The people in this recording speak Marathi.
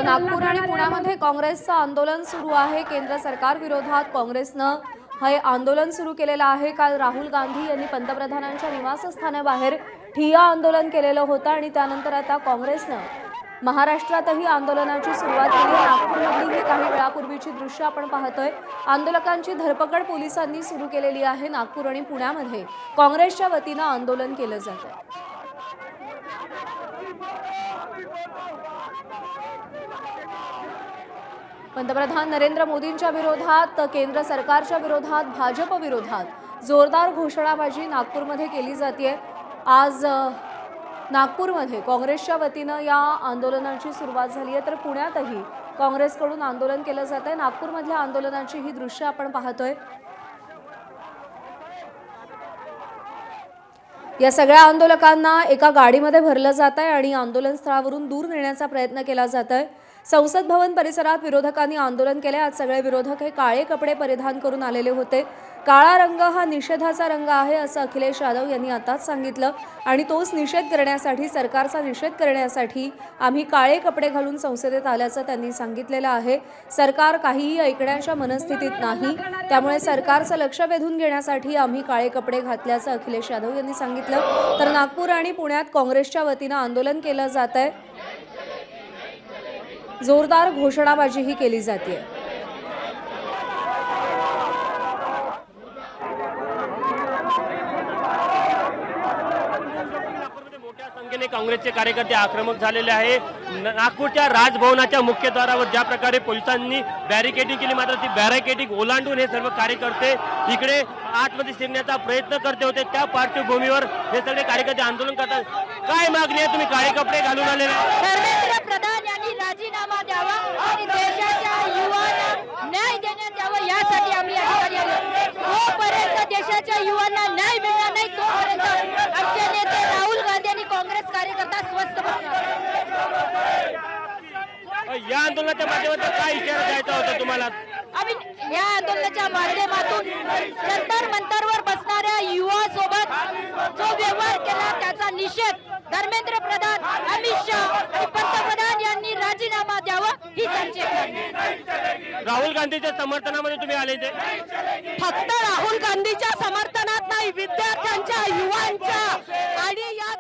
नागपूर आणि पुण्यामध्ये काँग्रेसचं आंदोलन सुरू आहे। केंद्र सरकार विरोधात काँग्रेसनं हे आंदोलन सुरू केलेलं आहे। काल राहुल गांधी यांनी पंतप्रधानांच्या निवासस्थानाबाहेर ठिय्या आंदोलन केलेलं होतं आणि त्यानंतर आता काँग्रेसनं महाराष्ट्रातही आंदोलनाची सुरुवात केली। नागपूरमधली ही काही वेळापूर्वीची दृश्य आपण पाहतोय। आंदोलकांची धरपकड पोलिसांनी सुरू केलेली आहे। नागपूर आणि पुण्यामध्ये काँग्रेसच्या वतीनं आंदोलन केलं जातंय। पंतप्रधान नरेंद्र मोदींच्या विरोधात, केंद्र सरकारच्या विरोधात, भाजप विरोधात जोरदार घोषणाबाजी नागपूरमध्ये केली जाते। आज नागपूरमध्ये काँग्रेसच्या वतीनं या आंदोलनाची सुरुवात झाली आहे, तर पुण्यातही काँग्रेसकडून आंदोलन केलं जात आहे। नागपूरमधल्या आंदोलनाची ही दृश्य आपण पाहतोय। या सगळ्या आंदोलकांना एका गाडीमध्ये भरलं जात आहे आणि आंदोलन स्थळावरून दूर नेण्याचा प्रयत्न केला जात आहे। संसद भवन परिसरात विरोधकांनी आंदोलन केले। आज सगळे विरोधक हे काळे कपडे परिधान करून आलेले होते। काळा रंग हा निषेधाचा रंग आहे असं अखिलेश यादव यांनी आताच सांगितलं आणि तोच निषेध करण्यासाठी, सरकारचा निषेध करण्यासाठी आम्ही काळे कपडे घालून संसदेत आल्याचं त्यांनी सांगितलेलं आहे। सरकार काहीही ऐकण्याच्या मनस्थितीत नाही, त्यामुळे सरकारचं लक्ष वेधून घेण्यासाठी आम्ही काळे कपडे घातल्याचं अखिलेश यादव यांनी सांगितलं। तर नागपूर आणि पुण्यात काँग्रेसच्या वतीनं आंदोलन केलं जात आहे। जोरदार घोषणाबाजीही केली जाते। मोठ्या संख्येने काँग्रेसचे कार्यकर्ते आक्रमक झालेले आहे। नागपूरच्या राजभवनाच्या मुख्यद्वारावर ज्या प्रकारे पोलिसांनी बॅरिकेडिंग केली, मात्र ती बॅरिकेडिंग ओलांडून हे सर्व कार्यकर्ते इकडे आतमध्ये शिरण्याचा प्रयत्न करते होते। त्या पार्श्वभूमीवर हे सगळे कार्यकर्ते आंदोलन करतात। काय मागणी आहे? तुम्ही काळे कपडे घालून आलेले? धर्मेंद्र प्रधान यांनी राजीनामा द्यावा आणि देशाच्या युवांना न्याय देण्यात यावा, यासाठी आम्ही या ठिकाणी आलो। जोपर्यंत देशाच्या युवांना न्याय मिळणार नाही तोपर्यंत आमचे नेते राहुल गांधी आणि काँग्रेस कार्यकर्ता स्वस्थ बसणार। या आंदोलनाच्या माध्यमातून काय इशारा द्यायचा होता तुम्हाला? आम्ही या आंदोलनाच्या माध्यमातून जंतर मंतरवर बसणाऱ्या युवा सोबत जो व्यवहार केला त्याचा निषेध धर्मेंद्र प्रधान, अमित शाह आणि पंतप्रधान यांनी राजीनामा द्यावा ही आमची मागणी। राहुल गांधीच्या समर्थनामध्ये तुम्ही आले ते? फक्त राहुल गांधीच्या समर्थनात नाही, विद्यार्थ्यांच्या, युवांच्या आणि या